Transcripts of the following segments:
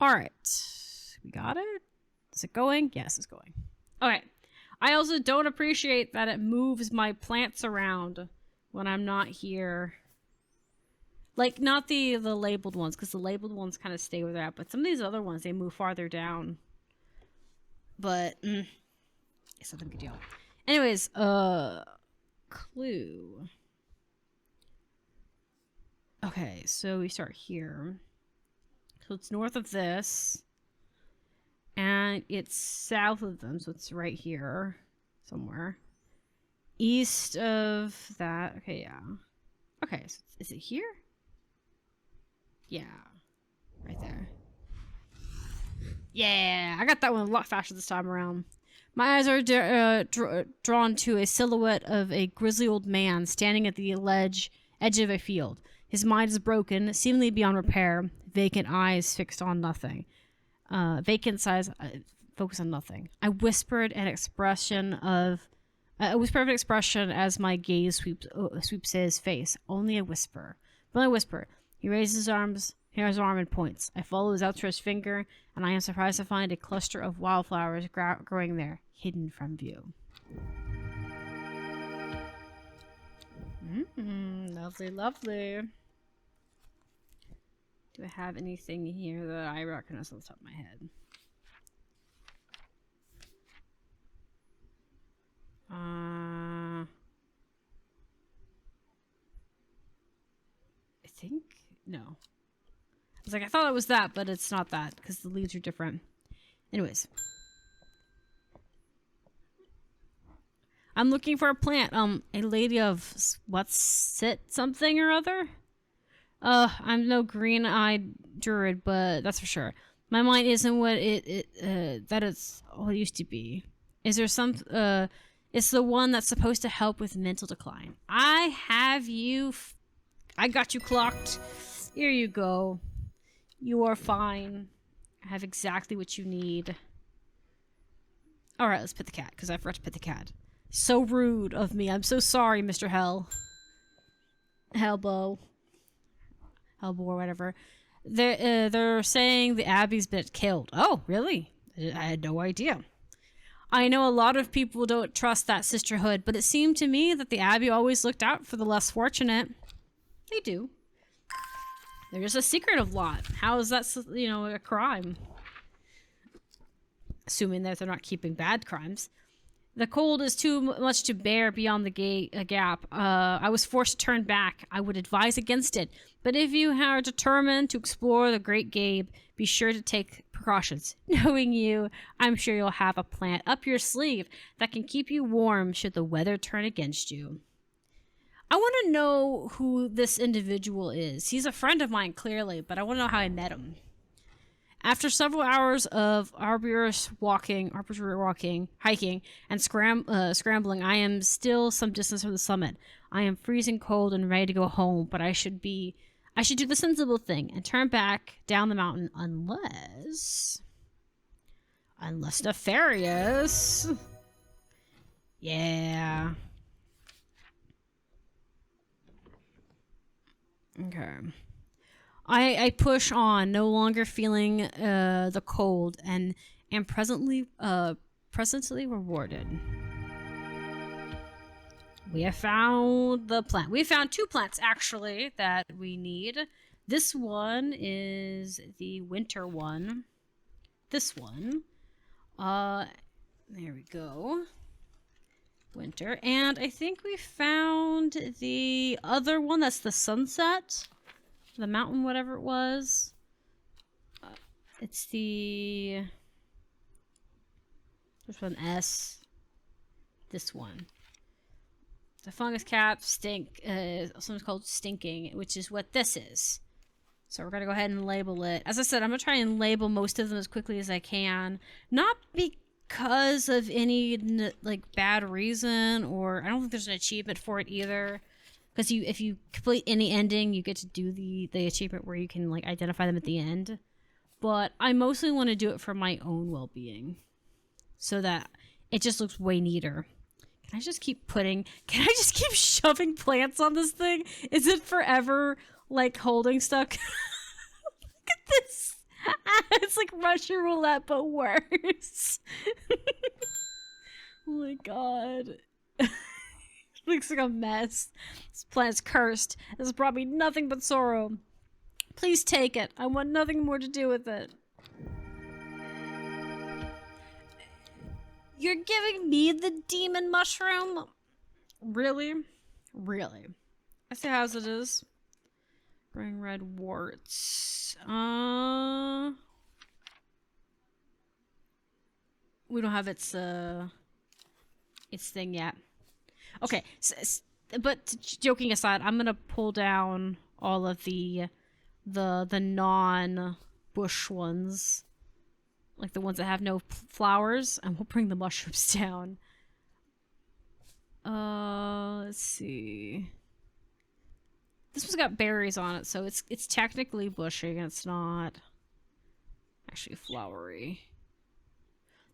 All right. We got it? Is it going? Yes, it's going. Okay. I also don't appreciate that it moves my plants around when I'm not here. Like, not the labeled ones, because the labeled ones kind of stay where they're at, but some of these other ones, they move farther down. But, it's not a big deal. Anyways, clue. Okay, so we start here. So it's north of this. And it's south of them, so it's right here somewhere. East of that. Okay, yeah. Okay, so is it here? Yeah. Right there. Yeah, I got that one a lot faster this time around. My eyes are drawn to a silhouette of a grizzly old man standing at the edge of a field. His mind is broken, seemingly beyond repair, vacant eyes fixed on nothing. Vacant eyes focus on nothing. I whispered an expression as my gaze sweeps his face. Only a whisper. But only a whisper. He raises his arm and points. I follow his outstretched finger, and I am surprised to find a cluster of wildflowers growing there, hidden from view. Lovely, lovely. Do I have anything here that I recognize on the top of my head? I think no. I was like, I thought it was that, but it's not that because the leaves are different. Anyways, I'm looking for a plant. A lady of sit something or other. I'm no green-eyed druid, but that's for sure. My mind isn't what that it's all it used to be. Is there some, it's the one that's supposed to help with mental decline. I have you, I got you clocked. Here you go. You are fine. I have exactly what you need. Alright, let's pet the cat, because I forgot to pet the cat. So rude of me. I'm so sorry, Mr. Hellbow or whatever. They're saying the Abbey's been killed. Oh, really? I had no idea. I know a lot of people don't trust that sisterhood, but it seemed to me that the Abbey always looked out for the less fortunate. They do. They're just a secretive lot. How is that, a crime? Assuming that they're not keeping bad crimes. The cold is too much to bear beyond the gap. I was forced to turn back. I would advise against it. But if you are determined to explore the Great Gabe, be sure to take precautions. Knowing you, I'm sure you'll have a plant up your sleeve that can keep you warm should the weather turn against you. I want to know who this individual is. He's a friend of mine, clearly, but I want to know how I met him. After several hours of arduous hiking, and scrambling, I am still some distance from the summit. I am freezing cold and ready to go home, but I should do the sensible thing and turn back down the mountain unless nefarious. Yeah. Okay. I push on, no longer feeling the cold, and am presently rewarded. We have found the plant. We found two plants, actually, that we need. This one is the winter one. This one. There we go. Winter. And I think we found the other one. That's the sunset. The mountain, whatever it was. It's the... There's one S. This one. The fungus cap something's called stinking, which is what this is. So we're going to go ahead and label it. As I said, I'm going to try and label most of them as quickly as I can. Not because of any, bad reason, or I don't think there's an achievement for it either. Because if you complete any ending, you get to do the achievement where you can, identify them at the end. But I mostly want to do it for my own well-being. So that it just looks way neater. Can I just keep shoving plants on this thing? Is it forever, holding stuck? Look at this. It's like Russian roulette, but worse. Oh my god. Looks like a mess. This planet's cursed. This has brought me nothing but sorrow. Please take it. I want nothing more to do with it. You're giving me the demon mushroom? Really? Really? I see how it is. Growing red warts. We don't have its thing yet. Okay, but joking aside, I'm gonna pull down all of the non-bush ones, like the ones that have no flowers, and we'll bring the mushrooms down. Let's see. This one's got berries on it, so it's technically bushy, and it's not actually flowery.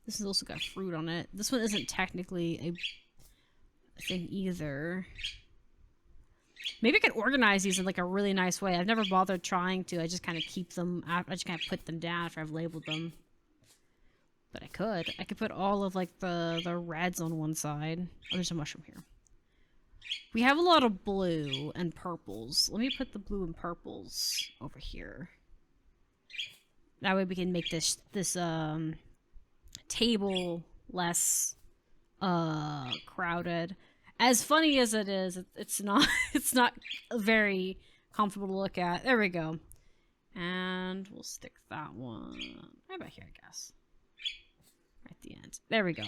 This has also got fruit on it. This one isn't technically a thing either. Maybe I could organize these in like a really nice way. I've never bothered trying to. I just kind of keep them out. I just kind of put them down after I've labeled them. But I could. I could put all of like the reds on one side. Oh, there's a mushroom here. We have a lot of blue and purples. Let me put the blue and purples over here. That way we can make this table less crowded. As funny as it is, it's not very comfortable to look at. There we go. And we'll stick that one right about here, I guess. Right at the end. There we go.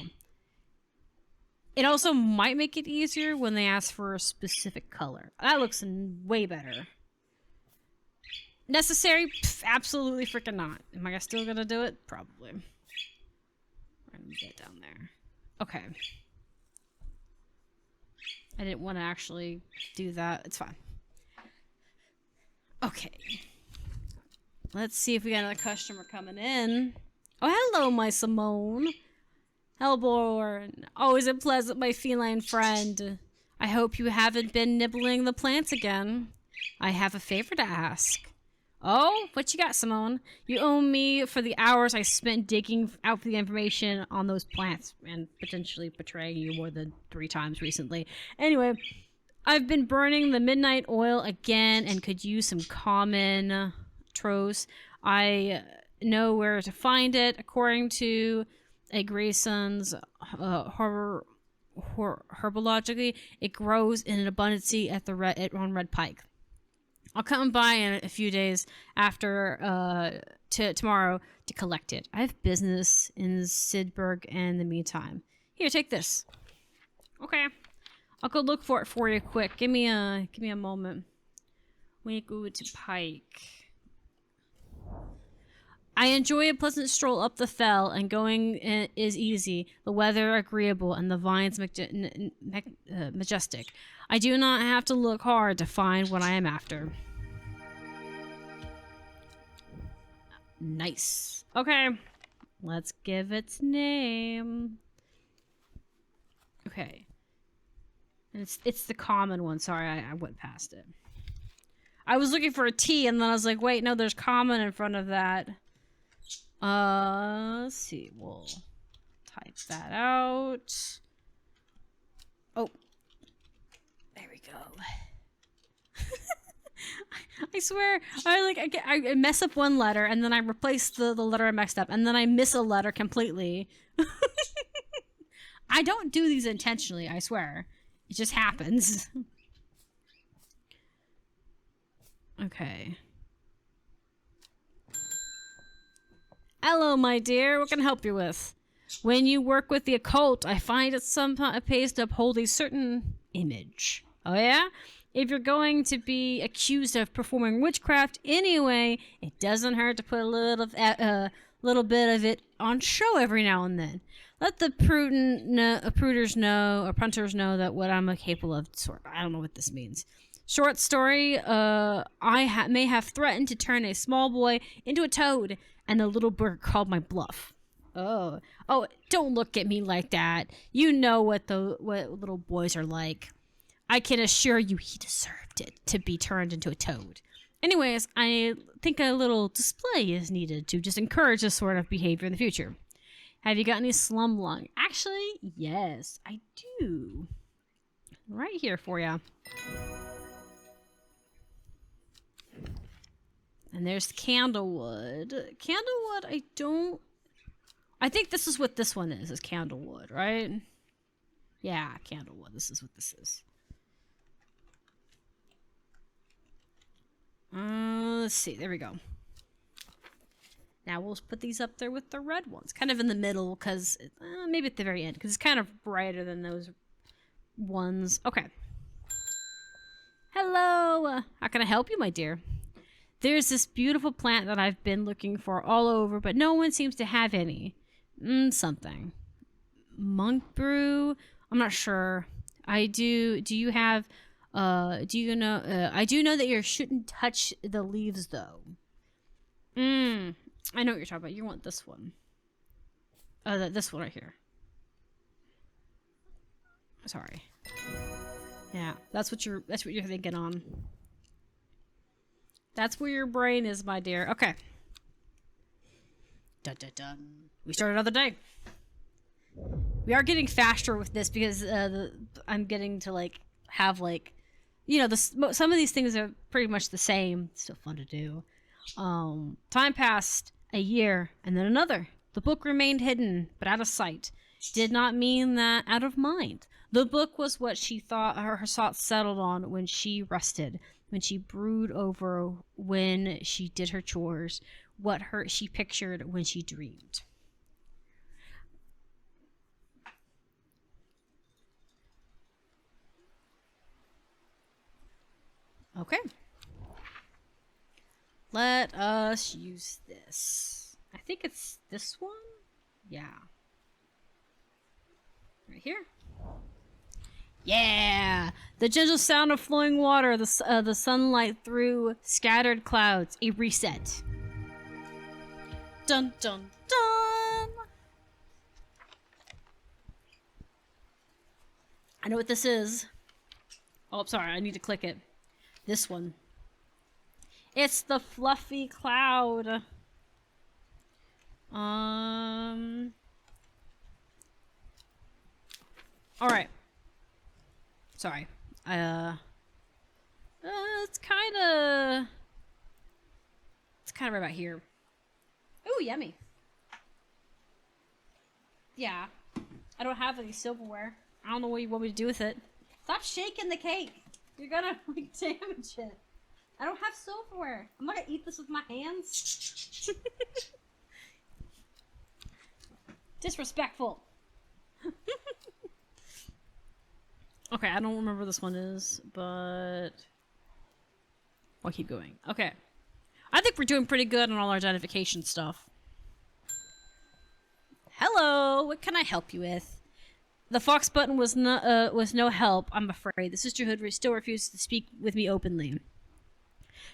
It also might make it easier when they ask for a specific color. That looks way better. Necessary? Pff, absolutely freaking not. Am I still gonna do it? Probably. Let me get down there. Okay. I didn't want to actually do that. It's fine. Okay. Let's see if we got another customer coming in. Oh, hello, my Simone. Hellborn. Always a pleasant, my feline friend. I hope you haven't been nibbling the plants again. I have a favor to ask. Oh, what you got, Simone? You owe me for the hours I spent digging out for the information on those plants and potentially betraying you more than 3 times recently. Anyway, I've been burning the midnight oil again and could use some common tros. I know where to find it. According to a Grayson's herbologically, it grows in an abundance at on Red Pike. I'll come by in a few days after tomorrow to collect it. I have business in Sidberg in the meantime. Here, take this. Okay, I'll go look for it for you quick. Give me a moment. We go to Pike. I enjoy a pleasant stroll up the fell, and going is easy, the weather agreeable, and the vines majestic. I do not have to look hard to find what I am after. Nice. Okay, let's give its name. Okay. And it's the common one. Sorry, I went past it. I was looking for a T, and then I was like, wait, no, there's common in front of that. Let's see. We'll type that out. Oh. There we go. I swear, I mess up one letter, and then I replace the letter I messed up, and then I miss a letter completely. I don't do these intentionally, I swear. It just happens. Okay. Hello, my dear. What can I help you with? When you work with the occult, I find it sometimes pays to uphold a certain image. Oh, yeah? If you're going to be accused of performing witchcraft anyway, it doesn't hurt to put a little bit of it on show every now and then. Let the punters know that what I'm capable of. I don't know what this means. Short story, I may have threatened to turn a small boy into a toad, and the little bird called my bluff. Oh, don't look at me like that. You know what little boys are like. I can assure you he deserved it to be turned into a toad. Anyways, I think a little display is needed to just encourage this sort of behavior in the future. Have you got any slum lung? Actually, yes, I do. Right here for you. And there's candlewood. Candlewood, I think this is what this one is candlewood, right? Yeah, candlewood. This is what this is. Let's see. There we go. Now we'll put these up there with the red ones. Kind of in the middle, because maybe at the very end, because it's kind of brighter than those ones. Okay. Hello. How can I help you, my dear? There's this beautiful plant that I've been looking for all over, but no one seems to have any. Something. Monk brew? I'm not sure. I do. Do you have... do you know... I do know that you shouldn't touch the leaves, though. I know what you're talking about. You want this one. This one right here. Sorry. Yeah, that's what you're thinking on. That's where your brain is, my dear. Okay. Dun dun dun. We start another day. We are getting faster with this because I'm getting to have some of these things are pretty much the same. It's still fun to do. Time passed, a year, and then another. The book remained hidden, but out of sight. Did not mean that out of mind. The book was what she thought her thoughts settled on when she rested, when she brewed over, when she did her chores, what she pictured when she dreamed. Okay. Let us use this. I think it's this one? Yeah. Right here. Yeah! The gentle sound of flowing water, the sunlight through scattered clouds, a reset. Dun dun dun! I know what this is. Oh, I'm sorry, I need to click it. This one. It's the fluffy cloud. Alright. Sorry. It's kind of right about here. Ooh, yummy. Yeah. I don't have any silverware. I don't know what you want me to do with it. Stop shaking the cake. You're gonna damage it. I don't have silverware. I'm not gonna eat this with my hands. Disrespectful. Okay, I don't remember this one is, but I'll keep going. Okay. I think we're doing pretty good on all our identification stuff. Hello, what can I help you with? The fox button was no help, I'm afraid. The sisterhood still refuses to speak with me openly.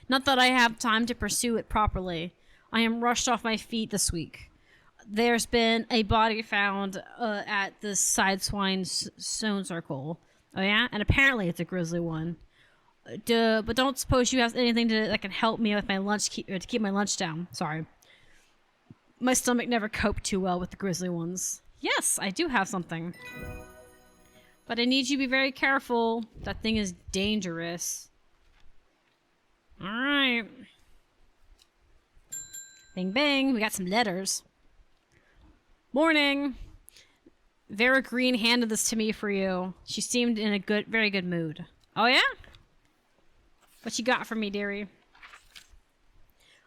Not that I have time to pursue it properly. I am rushed off my feet this week. There's been a body found at the Sideswine Stone Circle. Oh yeah? And apparently it's a grisly one. But don't suppose you have anything that can help me with my lunch, to keep my lunch down. Sorry. My stomach never coped too well with the grisly ones. Yes, I do have something. But I need you to be very careful. That thing is dangerous. Alright. Bing bang, we got some letters. Morning. Vera Green handed this to me for you. She seemed in a very good mood. Oh yeah? What you got for me, dearie?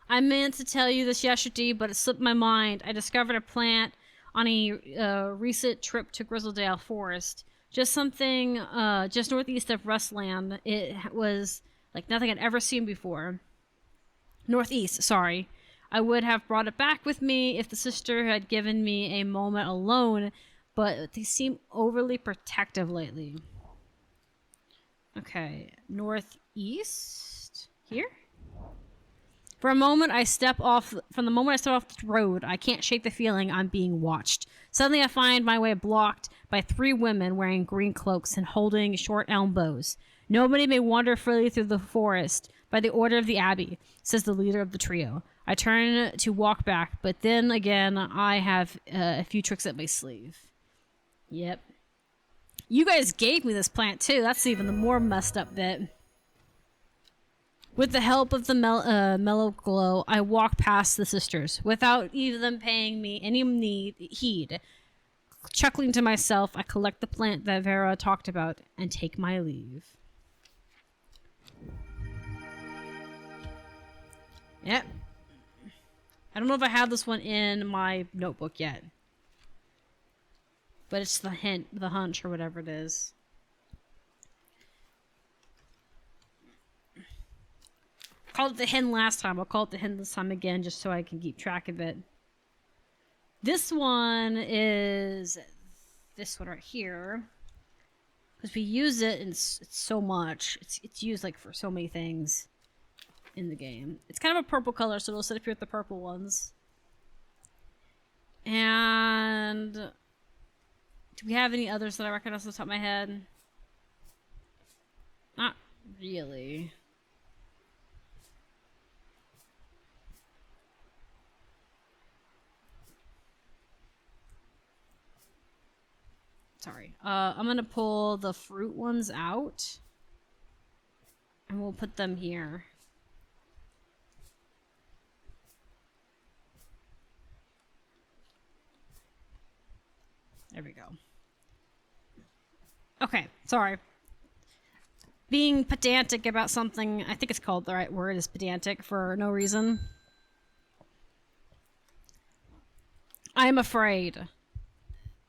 I meant to tell you this yesterday, but it slipped my mind. I discovered a plant on a recent trip to Grizzledale Forest. Just something just northeast of Rustland. It was like nothing I'd ever seen before. Northeast, sorry. I would have brought it back with me if the sister had given me a moment alone, but they seem overly protective lately. Okay, northeast? Here? From the moment I step off the road, I can't shake the feeling I'm being watched. Suddenly I find my way blocked by 3 women wearing green cloaks and holding short elm bows. Nobody may wander freely through the forest. By the order of the Abbey, says the leader of the trio. I turn to walk back, but then again, I have a few tricks up my sleeve. Yep. You guys gave me this plant, too. That's even the more messed up bit. With the help of the mellow glow, I walk past the sisters, without even them paying me any heed. Chuckling to myself, I collect the plant that Vera talked about and take my leave. Yep. I don't know if I have this one in my notebook yet. But it's the hunch, or whatever it is. I called it the hint last time. I'll call it the hint this time again, just so I can keep track of it. This one is this one right here. Because we use it in so much. It's used like for so many things in the game. It's kind of a purple color, so it'll sit up here with the purple ones. And do we have any others that I recognize off the top of my head? Not really. Sorry. I'm gonna pull the fruit ones out. And we'll put them here. There we go. Okay, sorry. Being pedantic about something, I think it's called the right word, is pedantic for no reason. I am afraid.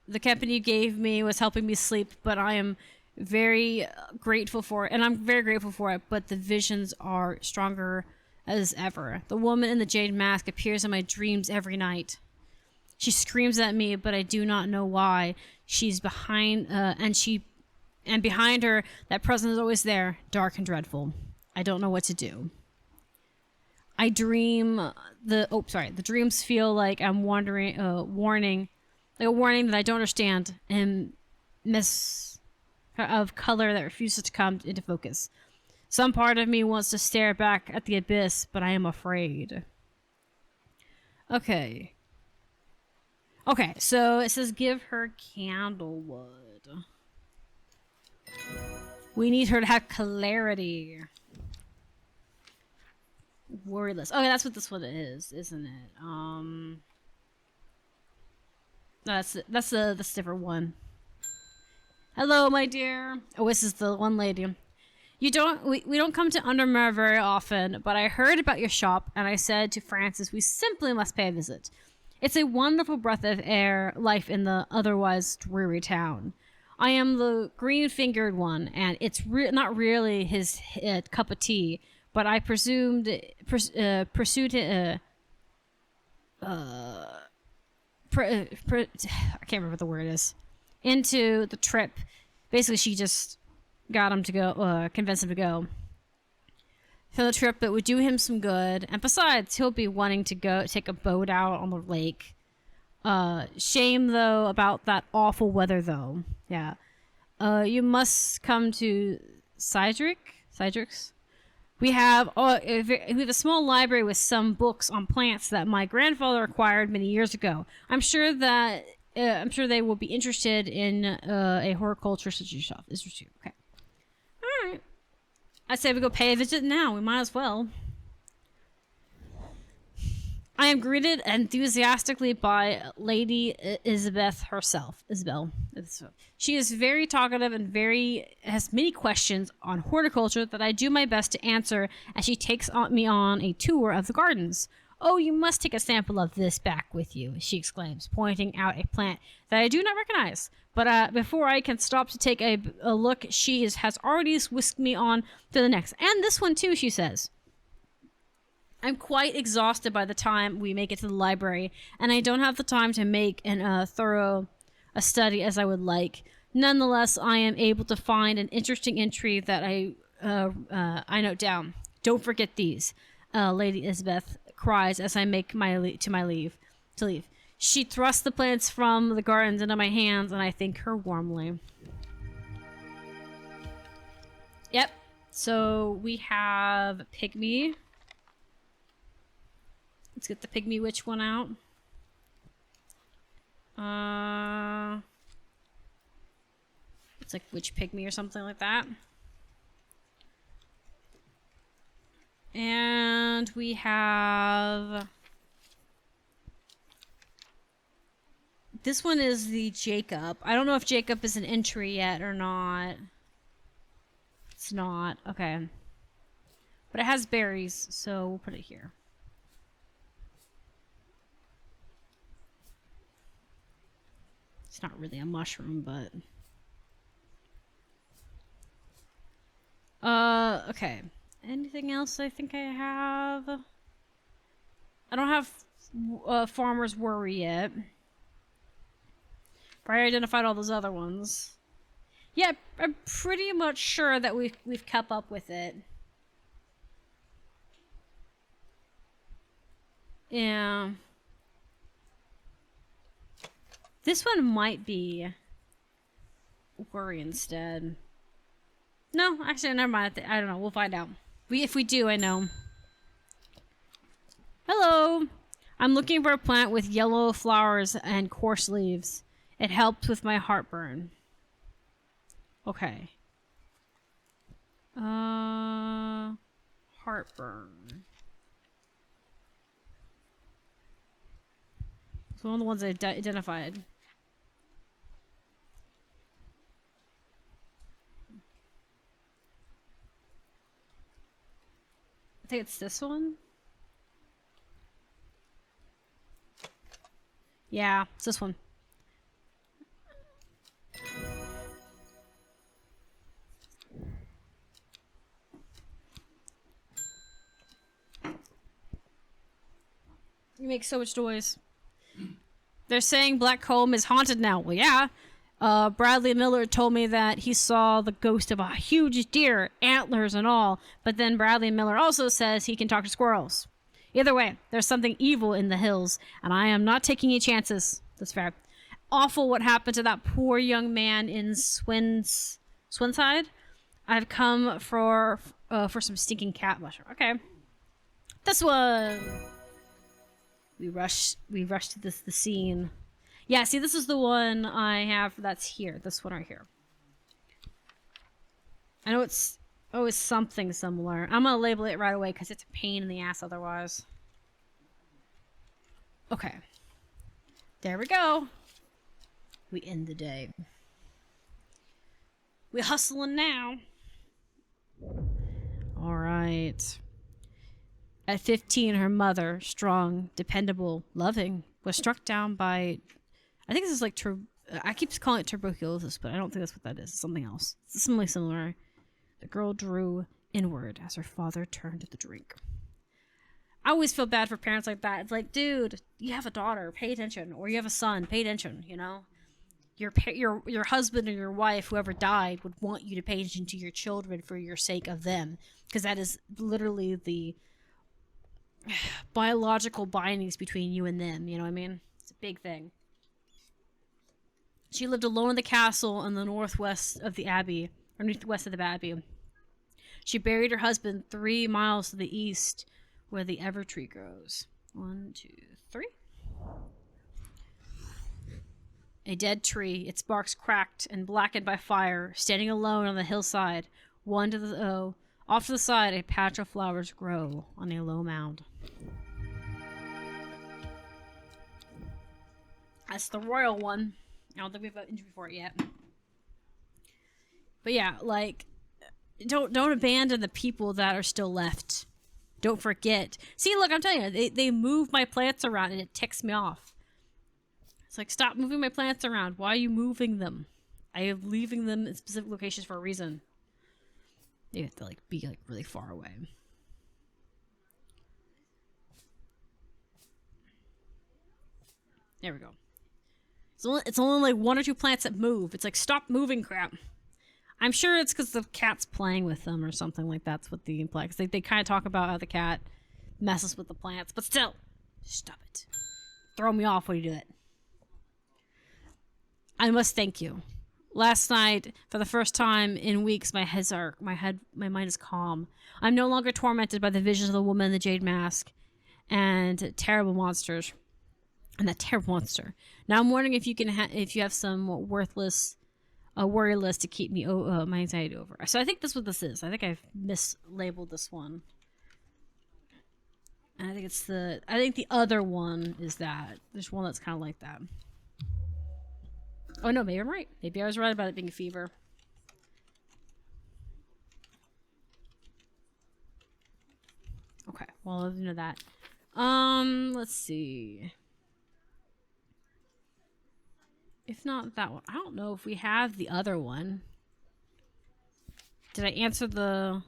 The company you gave me was helping me sleep, but I am very grateful for it, and I'm very grateful for it, but the visions are stronger as ever. The woman in the jade mask appears in my dreams every night. She screams at me, but I do not know why. She's behind, and behind her, that presence is always there, dark and dreadful. I don't know what to do. I dream the dreams feel like I'm warning, like a warning that I don't understand, and of color that refuses to come into focus. Some part of me wants to stare back at the abyss, but I am afraid. Okay. Okay, so it says give her candlewood. We need her to have clarity. Worryless. Okay, that's what this one is, isn't it? No, that's a different one. Hello, my dear. Oh, this is the one lady. We don't come to Undermere very often, but I heard about your shop, and I said to Francis we simply must pay a visit. It's a wonderful breath of air, life in the otherwise dreary town. I am the green-fingered one, and it's not really his cup of tea, but I pursued it. I can't remember what the word is. Into the trip. Basically, she just got him to go, convinced him to go. For the trip that would do him some good, and besides, he'll be wanting to go take a boat out on the lake. Shame, though, about that awful weather, though. Yeah. You must come to Cydrix? We have a small library with some books on plants that my grandfather acquired many years ago. I'm sure they will be interested in a horticulture such as yourself. Okay. All right. I say we go pay a visit now. We might as well. I am greeted enthusiastically by Lady Isabel herself. Isabel. She is very talkative and has many questions on horticulture that I do my best to answer as she takes me on a tour of the gardens. Oh, you must take a sample of this back with you, she exclaims, pointing out a plant that I do not recognize. But before I can stop to take a look, she has already whisked me on to the next. And this one too, she says. I'm quite exhausted by the time we make it to the library, and I don't have the time to make thorough a study as I would like. Nonetheless, I am able to find an interesting entry that I note down. Don't forget these, Lady Isabeth cries as I make to leave. She thrusts the plants from the gardens into my hands, and I thank her warmly. Yep. So we have Pygmy. Let's get the Pygmy Witch one out. It's like Witch Pygmy or something like that. And we have... This one is the Jacob. I don't know if Jacob is an entry yet or not. It's not. Okay. But it has berries, so we'll put it here. It's not really a mushroom, but... okay. Anything else I think I have? I don't have Farmer's Worry yet. But I identified all those other ones. Yeah, I'm pretty much sure that we've kept up with it. Yeah. This one might be Worry instead. No, actually, never mind. I don't know. We'll find out. If we do, I know. Hello. I'm looking for a plant with yellow flowers and coarse leaves. It helps with my heartburn. Okay. Heartburn. It's one of the ones I identified. I think it's this one. Yeah, it's this one. You make so much noise. They're saying Black Comb is haunted now. Well, yeah. Bradley Miller told me that he saw the ghost of a huge deer, antlers and all. But then Bradley Miller also says he can talk to squirrels. Either way, there's something evil in the hills, and I am not taking any chances. That's fair. Awful what happened to that poor young man in Swinside. I've come for some stinking cat mushroom. Okay. This one. We rush to the scene. Yeah, see, this is the one I have that's here. This one right here. I know it's something similar. I'm gonna label it right away because it's a pain in the ass otherwise. Okay. There we go. We end the day. We hustling now. All right. At 15, her mother, strong, dependable, loving, was struck down by, I think this is like, I keep calling it tuberculosis, but I don't think that's what that is. It's something else. It's something similar. The girl drew inward as her father turned to the drink. I always feel bad for parents like that. It's like, dude, you have a daughter, pay attention. Or you have a son, pay attention, you know? Your husband or your wife, whoever died, would want you to pay attention to your children for your sake of them. Because that is literally the biological bindings between you and them, you know what I mean? It's a big thing. She lived alone in the castle in the northwest of the abbey, or northwest of the abbey. She buried her husband 3 miles to the east, where the evertree grows. 1, 2, 3. A dead tree, its barks cracked and blackened by fire, standing alone on the hillside. Off to the side, a patch of flowers grow on a low mound. That's the royal one. I don't think we've interviewed for it yet. But yeah, like, don't abandon the people that are still left. Don't forget. See, look, I'm telling you, they move my plants around and it ticks me off. It's like, stop moving my plants around. Why are you moving them? I am leaving them in specific locations for a reason. They have to be really far away. There we go. It's only like 1 or 2 plants that move. It's like, stop moving crap. I'm sure it's because the cat's playing with them or something like that's what the imply. Because they kind of talk about how the cat messes with the plants. But still, stop it. Throw me off when you do it. I must thank you. Last night, for the first time in weeks, my mind is calm. I'm no longer tormented by the visions of the woman in the jade mask and terrible monsters. And that terrible monster. Now I'm wondering if you can if you have some worthless worry list to keep me my anxiety over. So I think that's what this is. I think I've mislabeled this one. And I think it's I think the other one is that. There's one that's kind of like that. Oh no, maybe I'm right. Maybe I was right about it being a fever. Okay, well, other than that. Let's see. If not that one, I don't know if we have the other one. Did I answer the...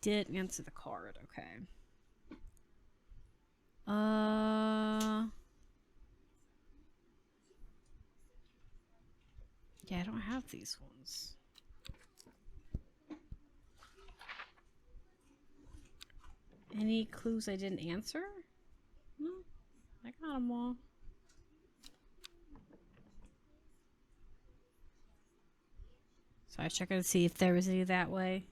Did answer the card, okay. Yeah, I don't have these ones. Any clues I didn't answer? No, I got them all. So I was checking to see if there was any that way.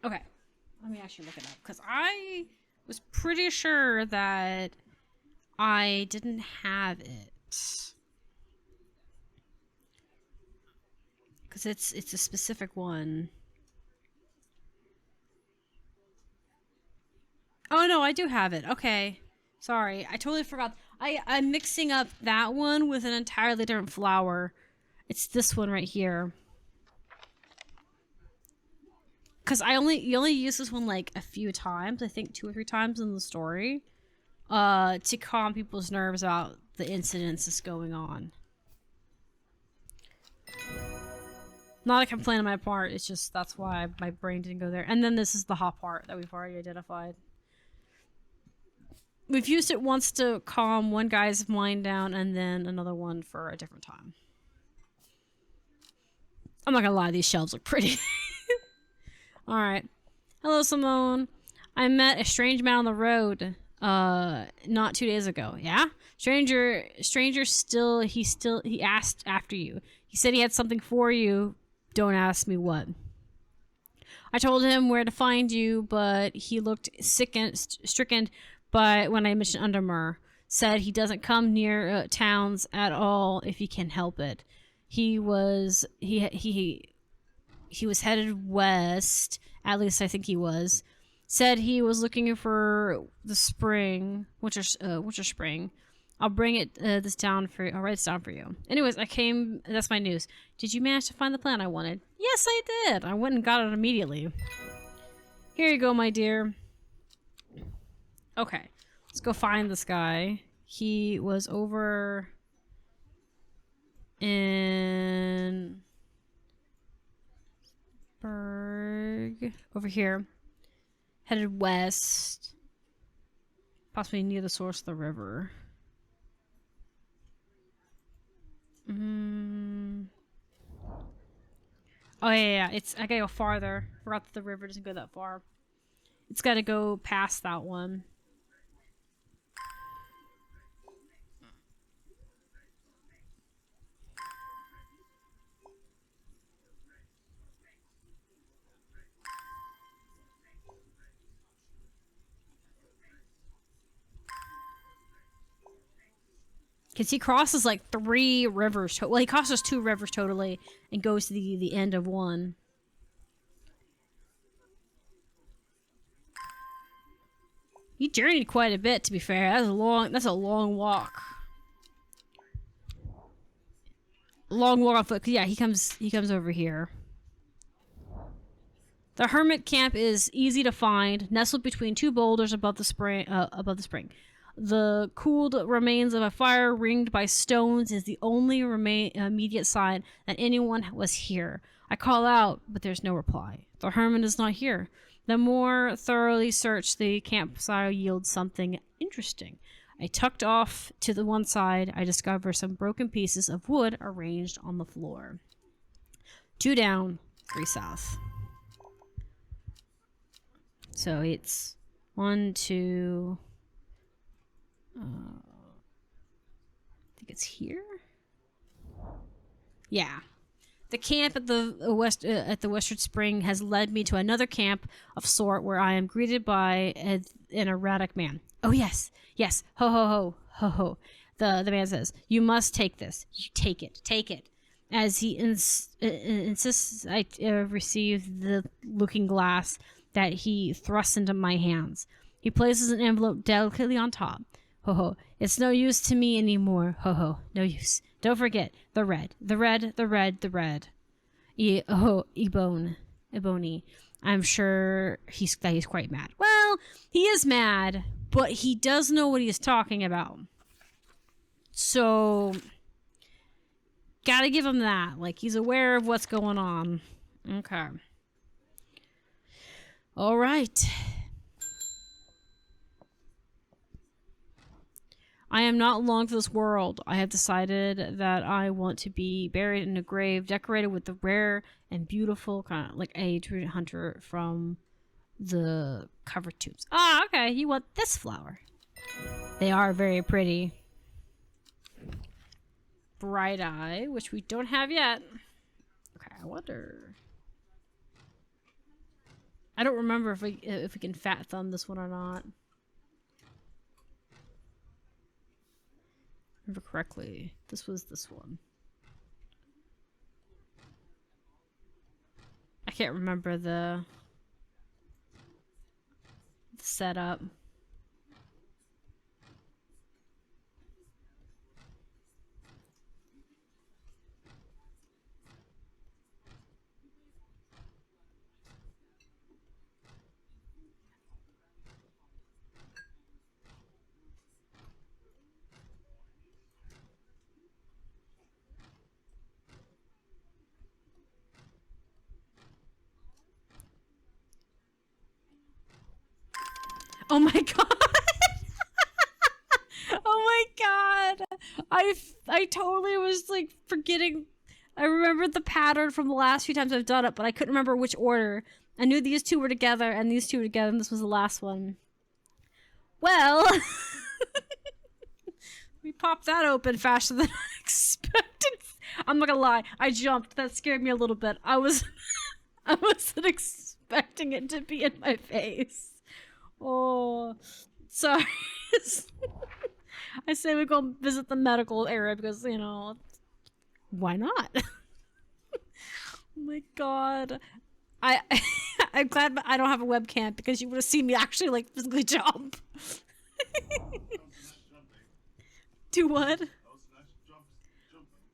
Okay. Let me actually look it up. Because I was pretty sure that I didn't have it. Because it's a specific one. Oh no, I do have it. Okay. Sorry. I totally forgot. I'm mixing up that one with an entirely different flower. It's this one right here. Because you only use this one like a few times. I think 2 or 3 times in the story. To calm people's nerves about the incidents that's going on. Not a complaint on my part. It's just that's why my brain didn't go there. And then this is the hot part that we've already identified. We've used it once to calm one guy's mind down and then another one for a different time. I'm not gonna lie, these shelves look pretty. Alright. Hello, Simone. I met a strange man on the road not 2 days ago. Yeah? Stranger he asked after you. He said he had something for you. Don't ask me what. I told him where to find you, but he looked stricken by when I mentioned Undermere. Said he doesn't come near towns at all if he can help it. He was headed west. At least I think he was. Said he was looking for the spring, winter spring. I'll bring it I'll write this down for you. Anyways, I came. That's my news. Did you manage to find the plant I wanted? Yes, I did. I went and got it immediately. Here you go, my dear. Okay, let's go find this guy. He was over in Berg, over here, headed west, possibly near the source of the river. Oh yeah, I gotta go farther. Forgot that the river doesn't go that far. It's gotta go past that one. Because he crosses like 3 rivers. Well, he crosses 2 rivers totally and goes to the end of one. He journeyed quite a bit, to be fair. That's a long walk. Long walk on foot. Yeah, he comes over here. The hermit camp is easy to find, nestled between 2 boulders above the spring. The cooled remains of a fire ringed by stones is the only immediate sign that anyone was here. I call out, but there's no reply. The hermit is not here. The more thoroughly searched, the campsite yields something interesting. I tucked off to the one side. I discover some broken pieces of wood arranged on the floor. 2 down, 3 south. So it's 1, 2. I think it's here. Yeah. The camp at the Western Spring has led me to another camp of sort where I am greeted by an erratic man. Oh yes, yes, ho ho ho ho ho. The man says, "You must take this. You take it." As he insists, I receive the looking glass that he thrusts into my hands. He places an envelope delicately on top. Ho ho. It's no use to me anymore. Ho ho. No use. Don't forget the red. Ebony. I'm sure he's quite mad. Well, he is mad, but he does know what he's talking about. So, gotta give him that. Like, he's aware of what's going on. Okay. All right. I am not long for this world. I have decided that I want to be buried in a grave decorated with the rare and beautiful kind of like a true hunter from the cover tubes. Ah, okay. You want this flower. They are very pretty. Bright Eye, which we don't have yet. Okay, I wonder. I don't remember if we can fat thumb this one or not. Remember correctly, this was this one. I can't remember the setup. Oh my god! Oh my god! I totally was like forgetting. I remembered the pattern from the last few times I've done it, but I couldn't remember which order. I knew these two were together and these two were together, and this was the last one. Well, we popped that open faster than I expected. I'm not gonna lie, I jumped. That scared me a little bit. I wasn't expecting it to be in my face. Oh, sorry. I say we go visit the medical area because, you know, why not? Oh my god. I'm glad I don't have a webcam because you would have seen me actually, like, physically jump. Do what?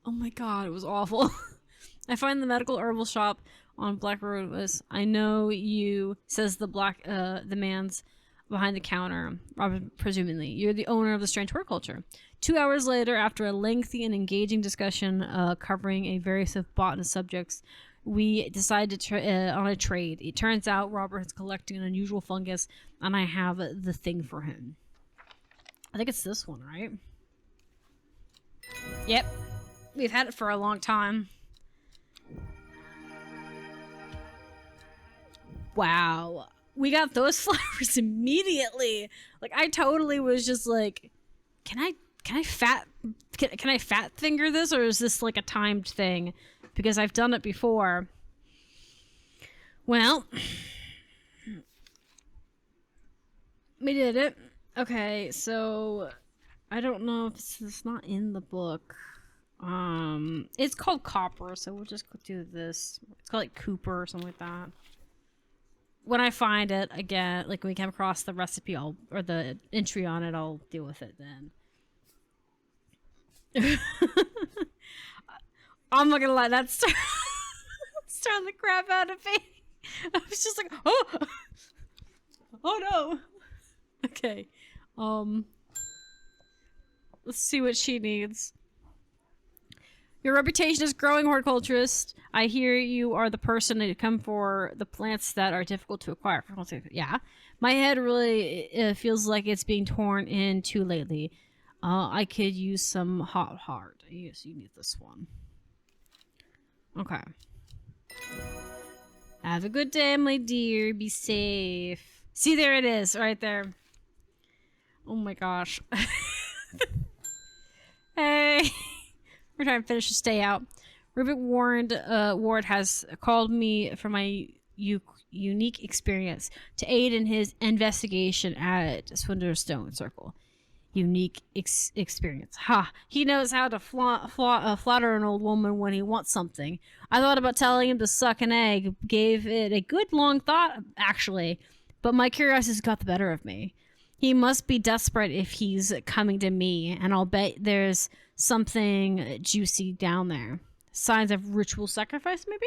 Oh my god, it was awful. I find the medical herbal shop on Black Road was, I know you, says the man's behind the counter, Robert, presumably. You're the owner of the strange horticulture. 2 hours later, after a lengthy and engaging discussion covering a various of botanist subjects, we decided on a trade. It turns out Robert is collecting an unusual fungus, and I have the thing for him. I think it's this one, right? Yep. We've had it for a long time. Wow. We got those flowers immediately. Like, I totally was just like, can I fat finger this, or is this like a timed thing? Because I've done it before. Well, we did it. Okay, so I don't know if it's not in the book. It's called Copper, so we'll just do this. It's called like Cooper or something like that. When I find it again, like when we come across the recipe, or the entry on it, I'll deal with it then. I'm not gonna lie, that's starting the crap out of me. I was just like, oh no. Okay, let's see what she needs. Your reputation as growing horticulturist. I hear you are the person to come for the plants that are difficult to acquire. Yeah. My head really feels like it's being torn in too lately. I could use some hot heart. Yes, you need this one. Okay. Have a good day, my dear. Be safe. See, there it is, right there. Oh my gosh. Hey. We're trying to finish the stay out. Rubik Ward has called me for my unique experience to aid in his investigation at Swindlerstone Circle. Unique experience. Ha! He knows how to flatter an old woman when he wants something. I thought about telling him to suck an egg. Gave it a good long thought, actually. But my curiosity got the better of me. He must be desperate if he's coming to me, and I'll bet there's something juicy down there. Signs of ritual sacrifice, maybe?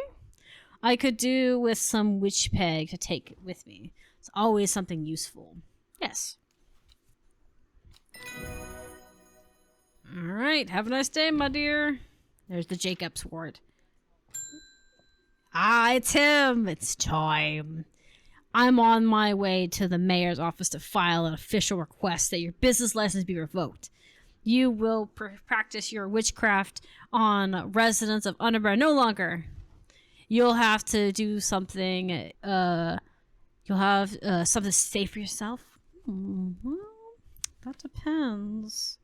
I could do with some witch peg to take with me. It's always something useful. Yes. Alright, have a nice day, my dear. There's the Jacob's ward. Ah, it's him! It's time. I'm on my way to the mayor's office to file an official request that your business license be revoked. You will practice your witchcraft on residents of Undermere no longer. You'll have to do something, you'll have something to say for yourself. Well, that depends.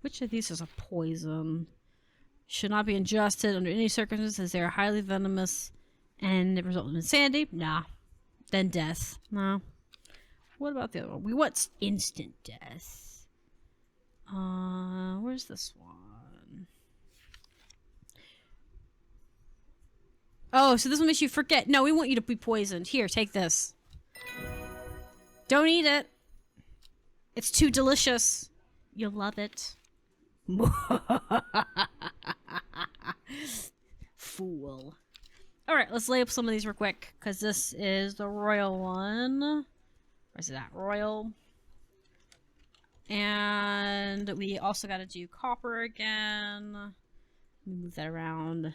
Which of these is a poison? Should not be ingested under any circumstances. They are highly venomous and result in insanity. Nah. Then death. No. What about the other one? We want instant death. Where's this one? Oh, so this one makes you forget. No, we want you to be poisoned. Here, take this. Don't eat it. It's too delicious. You'll love it. Fool. Alright, let's lay up some of these real quick, because this is the royal one. Where's that? Royal. And we also got to do copper again. Let me move that around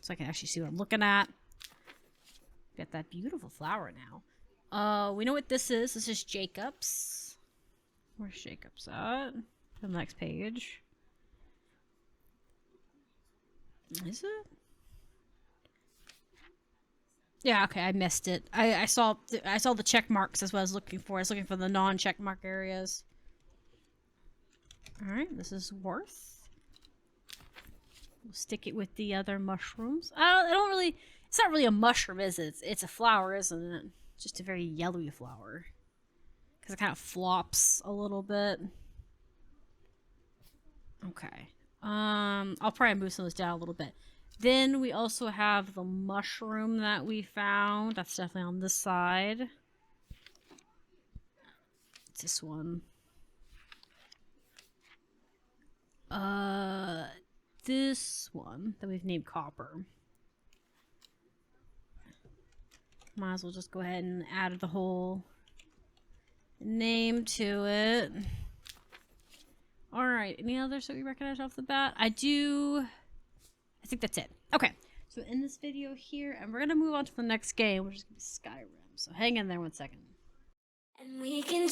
so I can actually see what I'm looking at. Got that beautiful flower now. We know what this is. This is Jacob's. Where's Jacob's at? The next page. Is it? Yeah, okay, I missed it. I saw the check marks as what I was looking for. I was looking for the non-check mark areas. Alright, this is worth. We'll stick it with the other mushrooms. I don't really... It's not really a mushroom, is it? It's a flower, isn't it? Just a very yellowy flower. Because it kind of flops a little bit. Okay. I'll probably move some of this down a little bit. Then we also have the mushroom that we found. That's definitely on this side. It's this one. This one that we've named Copper. Might as well just go ahead and add the whole name to it. Alright, any others that we recognize off the bat? I think that's it. Okay, so in this video here, and we're gonna move on to the next game, which is gonna be Skyrim. So hang in there 1 second. And we can